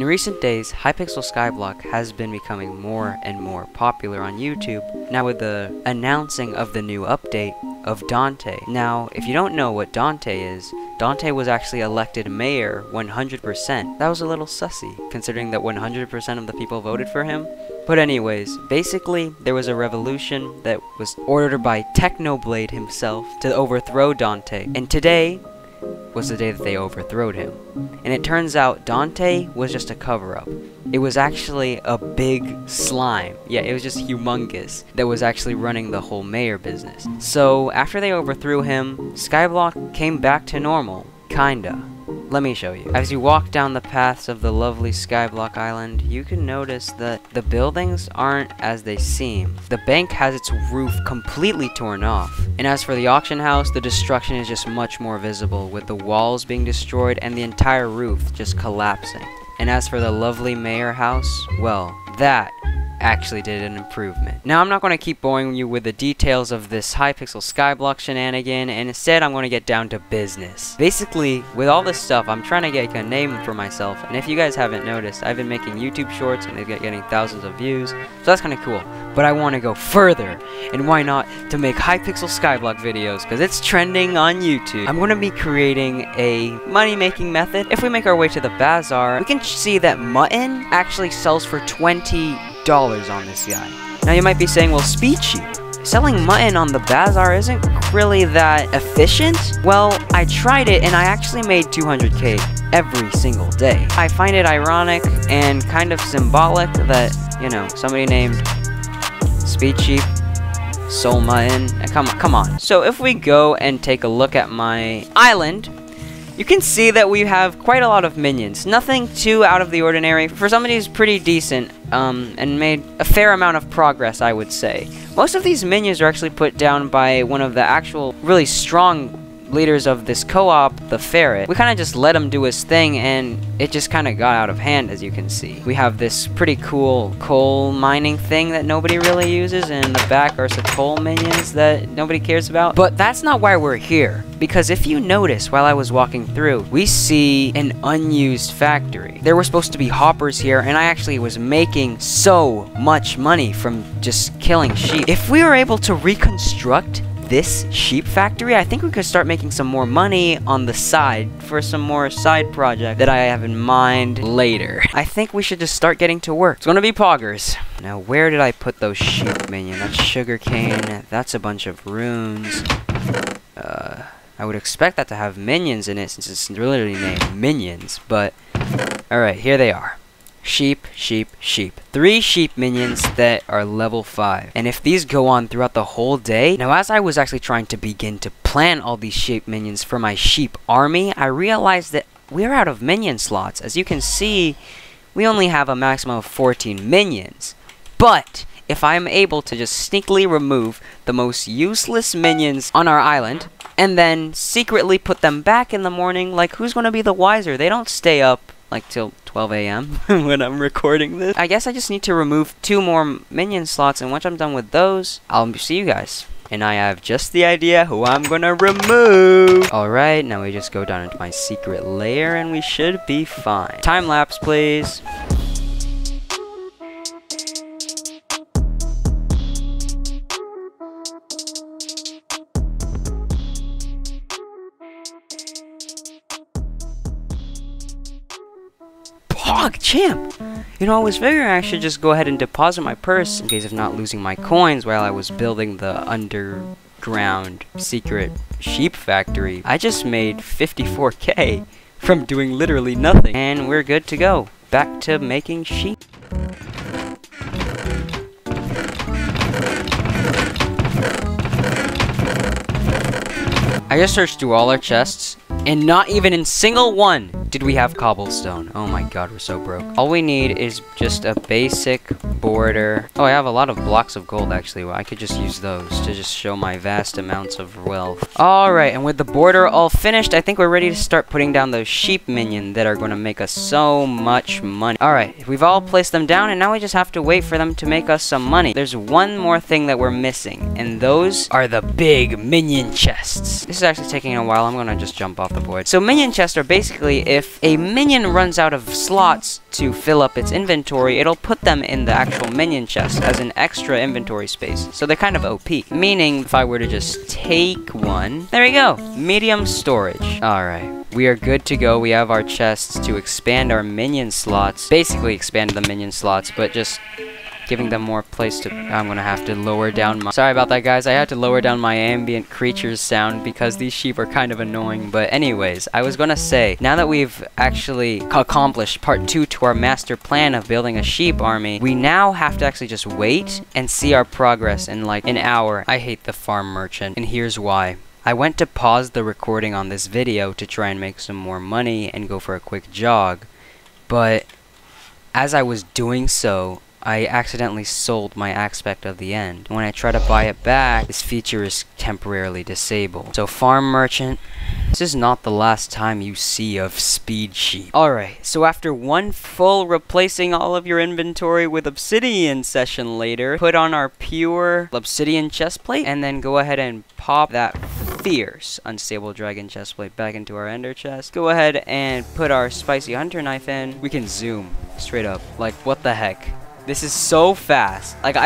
In recent days, Hypixel Skyblock has been becoming more and more popular on YouTube, now with the announcing of the new update of Dante. Now, if you don't know what Dante is, Dante was actually elected mayor 100%. That was a little sussy, considering that 100% of the people voted for him. But anyways, basically, there was a revolution that was ordered by Technoblade himself to overthrow Dante. And today was the day that they overthrowed him. And it turns out Dante was just a cover-up. It was actually a big slime. Yeah, it was just humongous that was actually running the whole mayor business. So after they overthrew him, Skyblock came back to normal. Kinda. Let me show you. As you walk down the paths of the lovely Skyblock Island, you can notice that the buildings aren't as they seem. The bank has its roof completely torn off. And as for the auction house, the destruction is just much more visible, with the walls being destroyed and the entire roof just collapsing. And as for the lovely mayor house, well, that actually did an improvement. Now, I'm not going to keep boring you with the details of this Hypixel Skyblock shenanigan, and instead I'm going to get down to business. Basically, with all this stuff, I'm trying to get a name for myself, and if you guys haven't noticed, I've been making YouTube shorts, and they're getting thousands of views, so that's kind of cool. But I want to go further, and why not to make Hypixel Skyblock videos, because it's trending on YouTube. I'm going to be creating a money-making method. If we make our way to the bazaar, we can see that mutton actually sells for $20 on this guy. Now you might be saying, well, Speed Sheep, selling mutton on the bazaar isn't really that efficient? Well, I tried it and I actually made 200k every single day. I find it ironic and kind of symbolic that, you know, somebody named Speed Sheep sold mutton. Come on. So if we go and take a look at my island, you can see that we have quite a lot of minions. Nothing too out of the ordinary. For somebody who's pretty decent, and made a fair amount of progress, I would say. Most of these minions are actually put down by one of the actual really strong leaders of this co-op, the Ferret. We kind of just let him do his thing, and it just kind of got out of hand, as you can see. We have this pretty cool coal mining thing that nobody really uses, and in the back are some coal minions that nobody cares about. But that's not why we're here, because if you notice while I was walking through, we see an unused factory. There were supposed to be hoppers here, and I actually was making so much money from just killing sheep. If we were able to reconstruct this sheep factory, I think we could start making some more money on the side for some more side project that I have in mind later. I think we should just start getting to work. It's gonna be poggers. Now, where did I put those sheep minions? That's sugarcane. That's a bunch of runes. I would expect that to have minions in it since it's literally named Minions, but alright, here they are. Sheep, sheep, sheep. 3 sheep minions that are level 5. And if these go on throughout the whole day... Now, as I was actually trying to begin to plan all these sheep minions for my sheep army, I realized that we're out of minion slots. As you can see, we only have a maximum of 14 minions. But if I'm able to just sneakily remove the most useless minions on our island, and then secretly put them back in the morning, like, who's going to be the wiser? They don't stay up like till 12 a.m. when I'm recording this. I guess I just need to remove 2 more minion slots, and once I'm done with those, I'll see you guys. And I have just the idea who I'm gonna remove. Alright, now we just go down into my secret lair and we should be fine. Time lapse, please. Champ! You know, I was figuring I should just go ahead and deposit my purse in case of not losing my coins while I was building the underground secret sheep factory. I just made 54k from doing literally nothing, and we're good to go. Back to making sheep. I just searched through all our chests, and not even in single one did we have cobblestone. Oh my god, we're so broke. All we need is just a basic border. Oh, I have a lot of blocks of gold, actually. Well, I could just use those to just show my vast amounts of wealth. Alright, and with the border all finished, I think we're ready to start putting down those sheep minions that are going to make us so much money. Alright, we've all placed them down, and now we just have to wait for them to make us some money. There's one more thing that we're missing, and those are the big minion chests. This is actually taking a while. I'm going to just jump off the board. So minion chests are basically if if a minion runs out of slots to fill up its inventory, it'll put them in the actual minion chest as an extra inventory space. So they're kind of OP. Meaning, if I were to just take one, there we go, medium storage. Alright. We are good to go. We have our chests to expand our minion slots. Basically expand the minion slots, but just giving them more place to... I'm gonna have to lower down my... Sorry about that, guys. I had to lower down my ambient creatures sound because these sheep are kind of annoying. But anyways, I was gonna say, now that we've actually accomplished part 2 to our master plan of building a sheep army, we now have to actually just wait and see our progress in like an hour. I hate the farm merchant, and here's why. I went to pause the recording on this video to try and make some more money and go for a quick jog, but as I was doing so, I accidentally sold my aspect of the end. When I try to buy it back, this feature is temporarily disabled. So farm merchant, this is not the last time you see of speed sheep. Alright, so after one full replacing all of your inventory with obsidian session later, put on our pure obsidian chestplate, and then go ahead and pop that fierce unstable dragon chestplate back into our ender chest. Go ahead and put our spicy hunter knife in. We can zoom straight up. Like, what the heck? This is so fast. Like,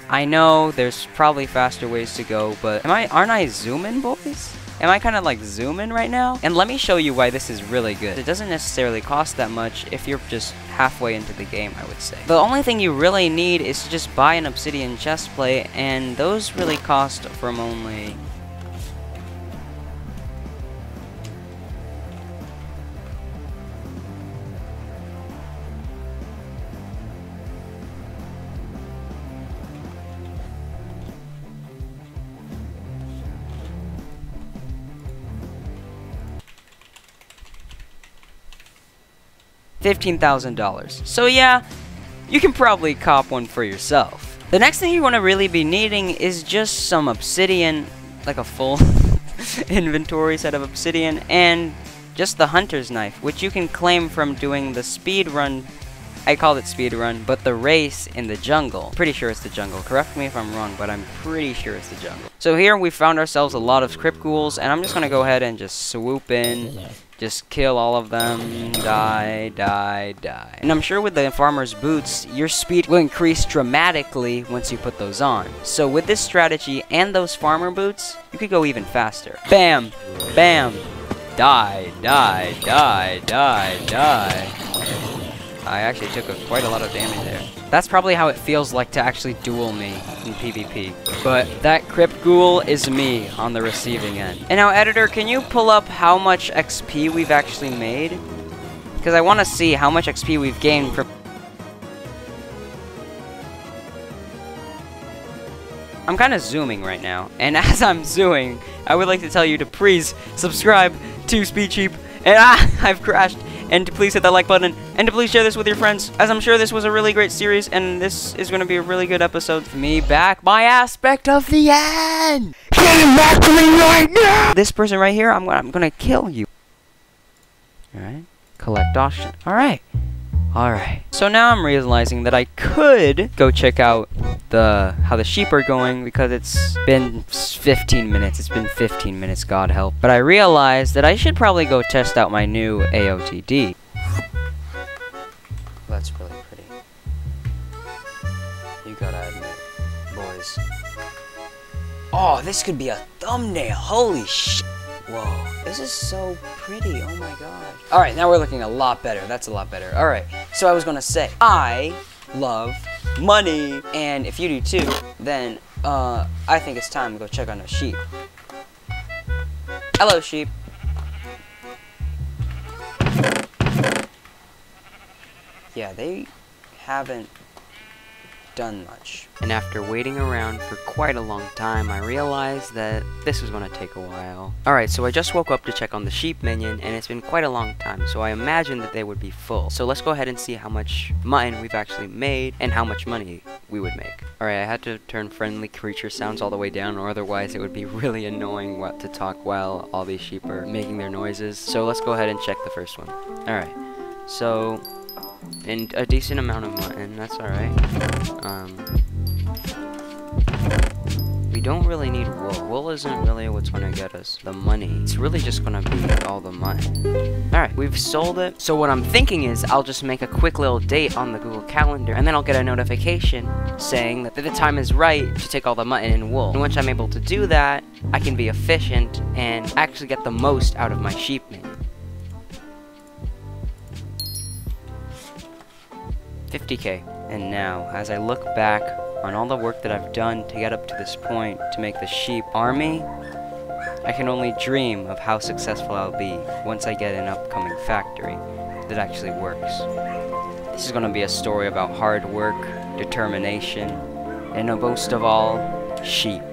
I know there's probably faster ways to go, but aren't I zooming, boys? Am I kind of like zooming right now? And let me show you why this is really good. It doesn't necessarily cost that much if you're just halfway into the game, I would say. The only thing you really need is to just buy an obsidian chestplate, and those really cost from only... $15,000. So yeah, you can probably cop one for yourself. The next thing you want to really be needing is just some obsidian, like a full inventory set of obsidian, and just the hunter's knife, which you can claim from doing the speed run. I called it speed run, but the race in the jungle. Pretty sure it's the jungle. Correct me if I'm wrong, but I'm pretty sure it's the jungle. So here we found ourselves a lot of crypt ghouls, and I'm just gonna go ahead and just swoop in. Just kill all of them. Die, die, die. And I'm sure with the farmer's boots, your speed will increase dramatically once you put those on. So with this strategy and those farmer boots, you could go even faster. Bam! Bam! Die, die, die, die, die. I actually took quite a lot of damage there. That's probably how it feels like to actually duel me in PvP. But that crypt ghoul is me on the receiving end. And now, editor, can you pull up how much XP we've actually made? Because I want to see how much XP we've gained from... I'm kind of zooming right now. And as I'm zooming, I would like to tell you to please subscribe to Speed Sheep. And I've crashed. And to please hit that like button, and to please share this with your friends, as I'm sure this was a really great series, and this is going to be a really good episode for me back my aspect of the end! Get him back to me right now! This person right here, I'm gonna kill you. Alright, collect auction. Alright. Alright. So now I'm realizing that I could go check out how the sheep are going, because it's been 15 minutes. It's been 15 minutes, God help. But I realized that I should probably go test out my new AOTD. That's really pretty. You gotta admit, boys. Oh, this could be a thumbnail. Holy shit. Whoa, this is so pretty. Oh my god. Alright, now we're looking a lot better. That's a lot better. Alright, so I was gonna say, I love money. And if you do too, then I think it's time to go check on the sheep. Hello, sheep. Yeah, they haven't done much. And after waiting around for quite a long time, I realized that this was going to take a while. Alright, so I just woke up to check on the sheep minion, and it's been quite a long time, so I imagined that they would be full. So let's go ahead and see how much mutton we've actually made, and how much money we would make. Alright, I had to turn friendly creature sounds all the way down, or otherwise it would be really annoying to talk while all these sheep are making their noises. So let's go ahead and check the first one. Alright, so... and a decent amount of mutton, that's alright. we don't really need wool. Wool isn't really what's gonna get us the money. It's really just gonna be all the money. Alright, we've sold it. So what I'm thinking is I'll just make a quick little date on the Google Calendar, and then I'll get a notification saying that the time is right to take all the mutton and wool. And once I'm able to do that, I can be efficient and actually get the most out of my sheep meat. 50k. And now, as I look back on all the work that I've done to get up to this point to make the sheep army, I can only dream of how successful I'll be once I get an upcoming factory that actually works. This is going to be a story about hard work, determination, and most of all, sheep,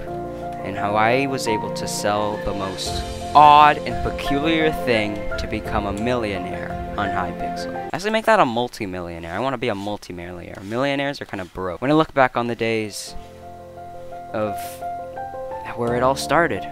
and how I was able to sell the most odd and peculiar thing to become a millionaire on Hypixel. Actually, make that a multi-millionaire. I want to be a multi-millionaire. Millionaires are kind of broke. When I look back on the days of where it all started,